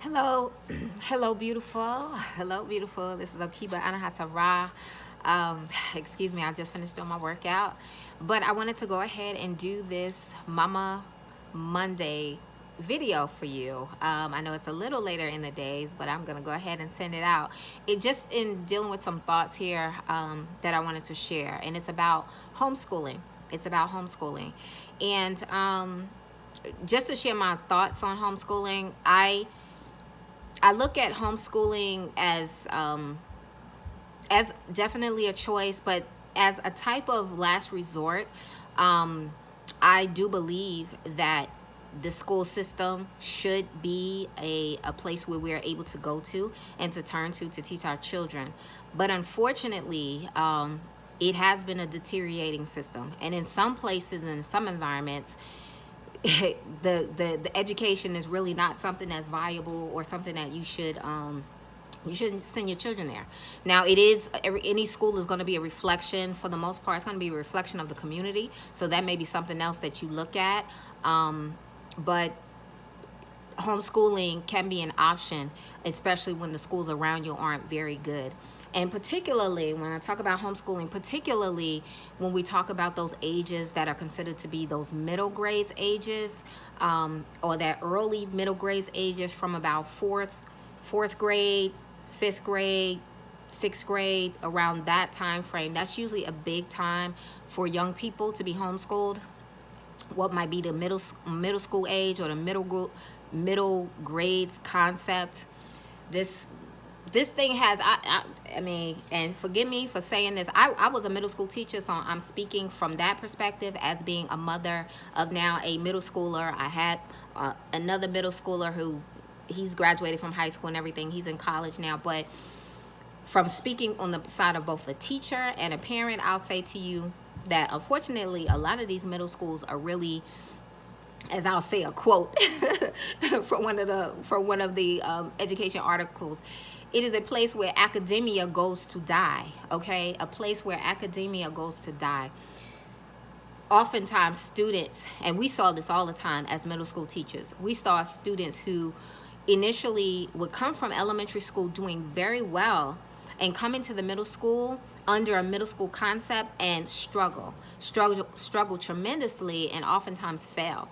Hello, hello, beautiful. Hello, beautiful. This is OKeba Anahata Ra. Excuse me, I just finished doing my workout, but I wanted to go ahead and do this Mama Monday video for you. I know it's a little later in the day, but I'm gonna go ahead and send it out. It just in dealing with some thoughts here that I wanted to share, and it's about homeschooling. It's about homeschooling, and just to share my thoughts on homeschooling, I look at homeschooling as definitely a choice, but as a type of last resort. I do believe that the school system should be a place where we're able to go to and to turn to teach our children. But unfortunately, it has been a deteriorating system. And in some places, in some environments, the education is really not something that's viable or something that you shouldn't send your children there. Now, it is any school is going to be a reflection. For the most part, it's going to be a reflection of the community. So that may be something else that you look at. But homeschooling can be an option, especially when the schools around you aren't very good. And particularly when I talk about homeschooling, particularly when we talk about those ages that are considered to be those middle grades ages, or that early middle grades ages from about fourth grade, fifth grade, sixth grade, around that time frame. That's usually a big time for young people to be homeschooled. What might be the middle school age or the middle grades concept. This thing has, I mean, and forgive me for saying this, I was a middle school teacher, so I'm speaking from that perspective as being a mother of now a middle schooler. I had another middle schooler who, he's graduated from high school and everything. He's in college now, but from speaking on the side of both a teacher and a parent, I'll say to you that unfortunately a lot of these middle schools are really, as I'll say a quote from one of the education articles, it is a place where academia goes to die. Okay, a place where academia goes to die. Oftentimes students, and we saw this all the time as middle school teachers, we saw students who initially would come from elementary school doing very well and come into the middle school under a middle school concept and struggle tremendously and oftentimes fail.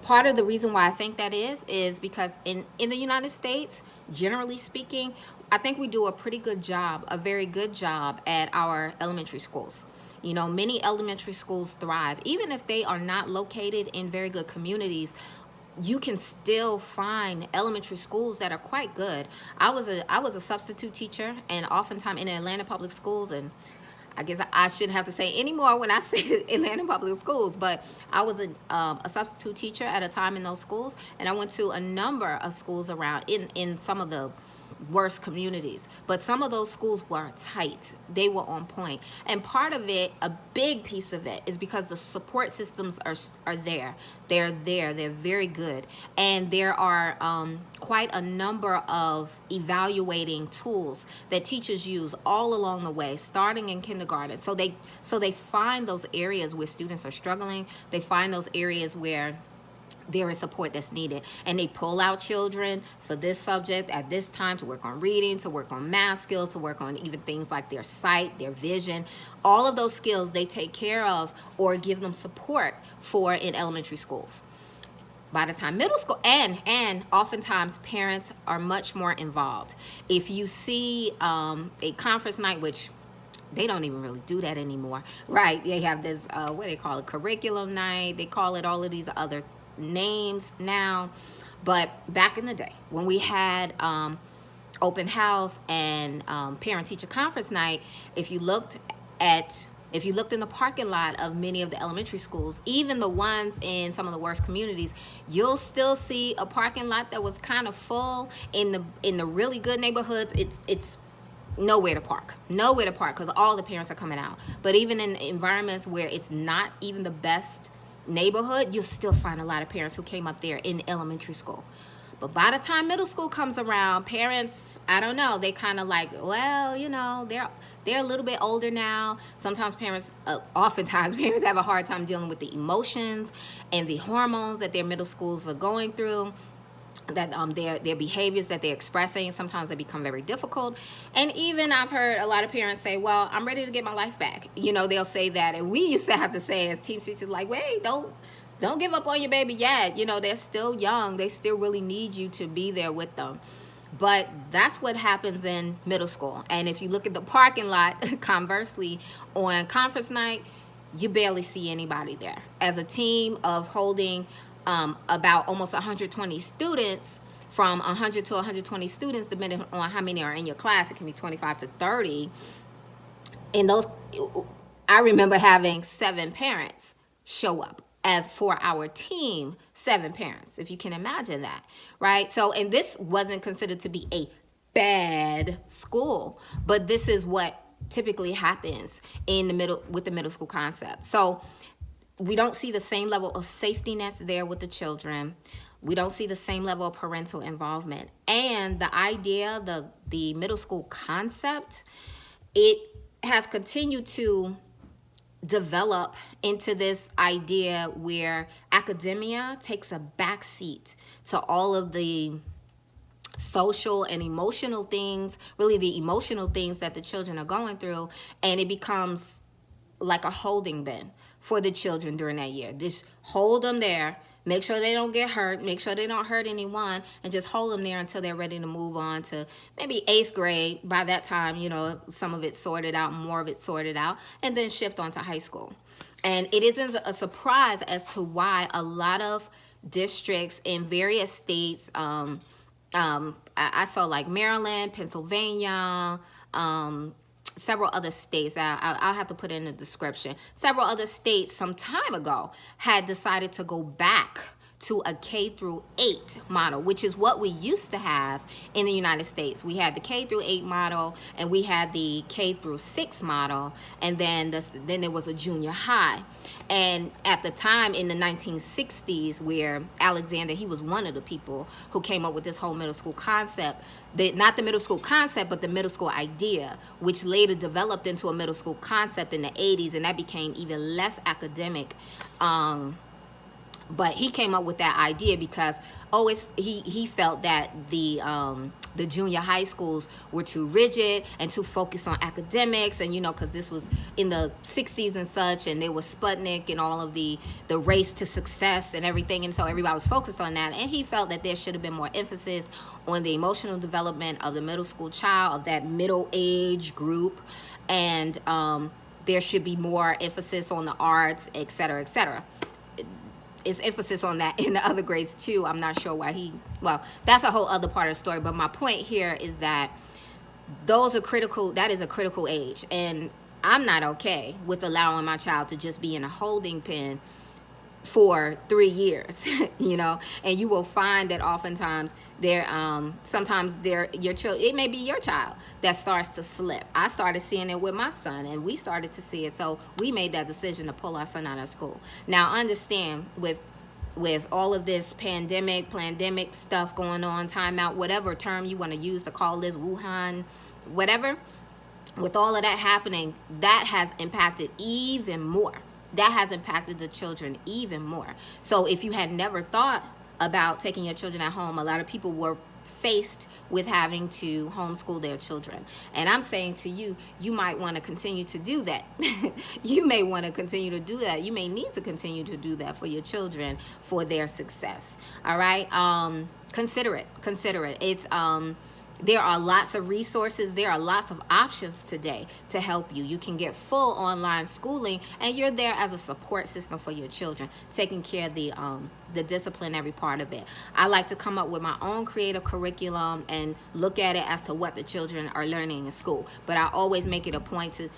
Part of the reason why I think that is because in the United States, generally speaking, I think we do a pretty good job, a very good job at our elementary schools. You know, many elementary schools thrive. Even if they are not located in very good communities, you can still find elementary schools that are quite good. I was a substitute teacher, and oftentimes in the Atlanta public schools, and I guess I shouldn't have to say any more when I say Atlanta public schools, but I was a substitute teacher at a time in those schools, and I went to a number of schools around in some of the worst communities. But some of those schools were tight. They were on point. And part of it, a big piece of it, is because the support systems are there. They're there. They're very good. And there are quite a number of evaluating tools that teachers use all along the way, starting in kindergarten. So they find those areas where students are struggling. They find those areas where there is support that's needed, and they pull out children for this subject at this time to work on reading, to work on math skills, to work on even things like their sight, their vision. All of those skills they take care of or give them support for in elementary schools. By the time middle school, and oftentimes parents are much more involved. If you see a conference night, which they don't even really do that anymore, right? They have this what they call it, curriculum night. They call it all of these other names now, but back in the day when we had open house and parent-teacher conference night, if you looked in the parking lot of many of the elementary schools, even the ones in some of the worst communities, you'll still see a parking lot that was kind of full. In the really good neighborhoods, it's nowhere to park because all the parents are coming out. But even in environments where it's not even the best neighborhood, you'll still find a lot of parents who came up there in elementary school. But by the time middle school comes around, parents, I don't know, they kind of like, well, they're a little bit older now. Sometimes oftentimes parents have a hard time dealing with the emotions and the hormones that their middle schools are going through, that their behaviors that they're expressing. Sometimes they become very difficult. And even I've heard a lot of parents say, well, I'm ready to get my life back. They'll say that. And we used to have to say as teachers, like, wait, don't give up on your baby yet. They're still young. They still really need you to be there with them. But that's what happens in middle school. And if you look at the parking lot, conversely, on conference night, you barely see anybody there. As a team of holding about almost 120 students, from 100 to 120 students, depending on how many are in your class, it can be 25 to 30. And those, I remember having 7 parents show up. As for our team, 7 parents, if you can imagine that, right? So, and this wasn't considered to be a bad school, but this is what typically happens with the middle school concept. So we don't see the same level of safety nets there with the children. We don't see the same level of parental involvement. And the idea, the middle school concept, it has continued to develop into this idea where academia takes a backseat to all of the social and emotional things, really the emotional things that the children are going through, and it becomes like a holding bin for the children during that year. Just hold them there, make sure they don't get hurt, make sure they don't hurt anyone, and just hold them there until they're ready to move on to maybe 8th grade. By that time, some of it sorted out, more of it sorted out, and then shift on to high school. And it isn't a surprise as to why a lot of districts in various states, I saw like Maryland, Pennsylvania, several other states that I'll have to put in the description. Several other states some time ago had decided to go back to a K-8 model, which is what we used to have in the United States. We had the K-8 model, and we had the K-6 model, and then there was a junior high. And at the time in the 1960s, where Alexander, he was one of the people who came up with this whole middle school concept, not the middle school concept, but the middle school idea, which later developed into a middle school concept in the 80s, and that became even less academic. But he came up with that idea because he felt that the junior high schools were too rigid and too focused on academics, and because this was in the 60s and such, and there was Sputnik and all of the race to success and everything, and so everybody was focused on that. And he felt that there should have been more emphasis on the emotional development of the middle school child, of that middle age group, and there should be more emphasis on the arts, et cetera, et cetera. Is emphasis on that in the other grades too. I'm not sure why that's a whole other part of the story. But my point here is that that is a critical age. And I'm not okay with allowing my child to just be in a holding pen for 3 years, and you will find that oftentimes it may be your child that starts to slip. I started seeing it with my son, and we started to see it, so we made that decision to pull our son out of school. Now understand, with all of this pandemic stuff going on, timeout, whatever term you want to use to call this, Wuhan, whatever, with all of that happening, that has impacted even more. That has impacted the children even more. So if you had never thought about taking your children at home, a lot of people were faced with having to homeschool their children. And I'm saying to you, you might want to continue to do that. You may want to continue to do that. You may need to continue to do that for your children, for their success. All right? Consider it. It's there are lots of resources. There are lots of options today to help you. You can get full online schooling, and you're there as a support system for your children, taking care of the disciplinary part of it. I like to come up with my own creative curriculum and look at it as to what the children are learning in school. But I always make it a point to,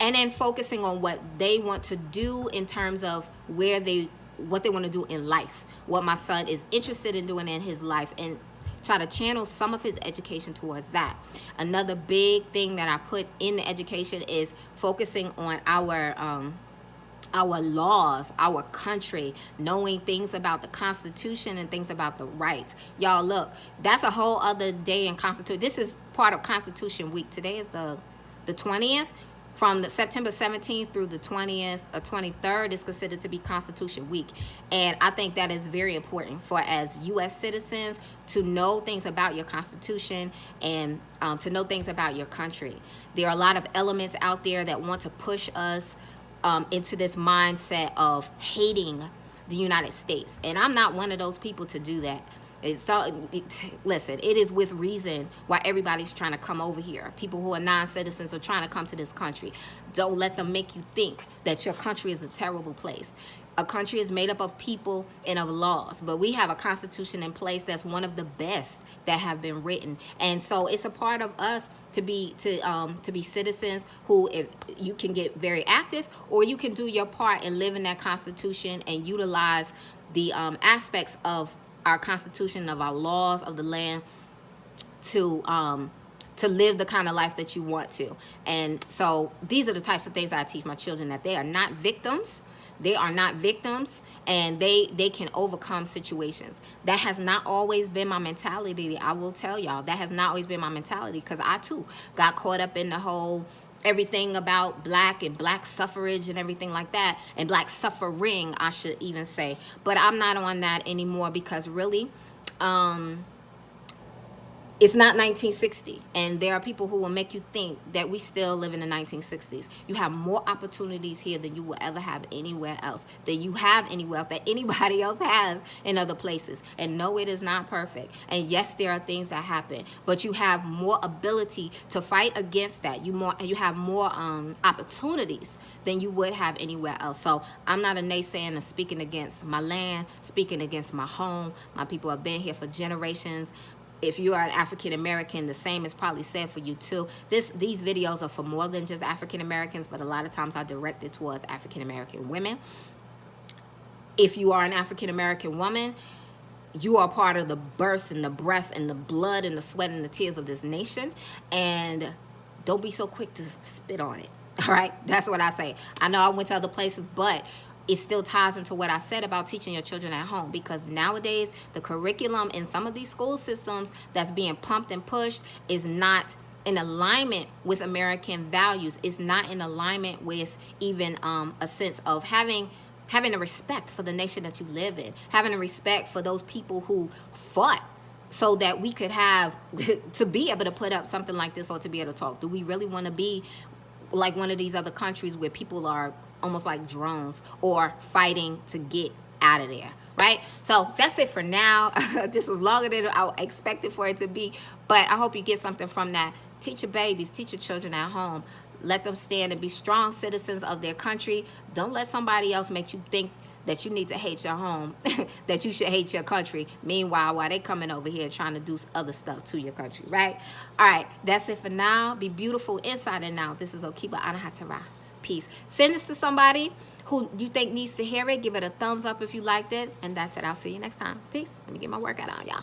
and then focusing on what they want to do in terms of what they want to do in life, what my son is interested in doing in his life, and try to channel some of his education towards that. Another big thing that I put in the education is focusing on our our laws, our country, knowing things about the Constitution and things about the rights. Y'all, look, that's a whole other day in Constitution. This is part of Constitution Week. Today is the 20th. From the September 17th through the 20th or 23rd is considered to be Constitution Week. And I think that is very important for, as U.S. citizens, to know things about your Constitution and to know things about your country. There are a lot of elements out there that want to push us into this mindset of hating the United States. And I'm not one of those people to do that. Listen, it is with reason why everybody's trying to come over here. People who are non-citizens are trying to come to this country. Don't let them make you think that your country is a terrible place. A country is made up of people and of laws, but we have a constitution in place that's one of the best that have been written. And so it's a part of us to be citizens who, if you can get very active, or you can do your part and live in that constitution and utilize the aspects of our constitution, of our laws, of the land, to live the kind of life that you want to. And so these are the types of things I teach my children, that they are not victims. They are not victims, and they can overcome situations. That has not always been my mentality. I will tell y'all, that has not always been my mentality, because I too got caught up in the whole everything about black and black suffrage and everything like that, and black suffering, I should even say. But I'm not on that anymore, because really, it's not 1960, and there are people who will make you think that we still live in the 1960s. You have more opportunities here than you will ever have anywhere else, than you have anywhere else, that anybody else has in other places. And no, it is not perfect. And yes, there are things that happen, but you have more ability to fight against that. You have more opportunities than you would have anywhere else. So I'm not a naysayer and speaking against my land, speaking against my home. My people have been here for generations. If you are an African American, the same is probably said for you too. These videos are for more than just African Americans, but a lot of times I direct it towards African American women. If you are an African American woman, you are part of the birth and the breath and the blood and the sweat and the tears of this nation. And don't be so quick to spit on it. All right, that's what I say. I know I went to other places, but it still ties into what I said about teaching your children at home, because nowadays the curriculum in some of these school systems that's being pumped and pushed is not in alignment with American values. It's not in alignment with even a sense of having a respect for the nation that you live in, having a respect for those people who fought so that we could have to be able to put up something like this, or to be able to talk. Do we really want to be like one of these other countries where people are almost like drones or fighting to get out of there, right? So that's it for now. This was longer than I expected for it to be, but I hope you get something from that. Teach your babies, teach your children at home. Let them stand and be strong citizens of their country. Don't let somebody else make you think that you need to hate your home, that you should hate your country. Meanwhile, while they coming over here trying to do other stuff to your country, right? All right, that's it for now. Be beautiful inside and out. This is OKeba Anahata Ra. Peace. Send this to somebody who you think needs to hear it. Give it a thumbs up if you liked it. And that's it. I'll see you next time. Peace. Let me get my workout on, y'all.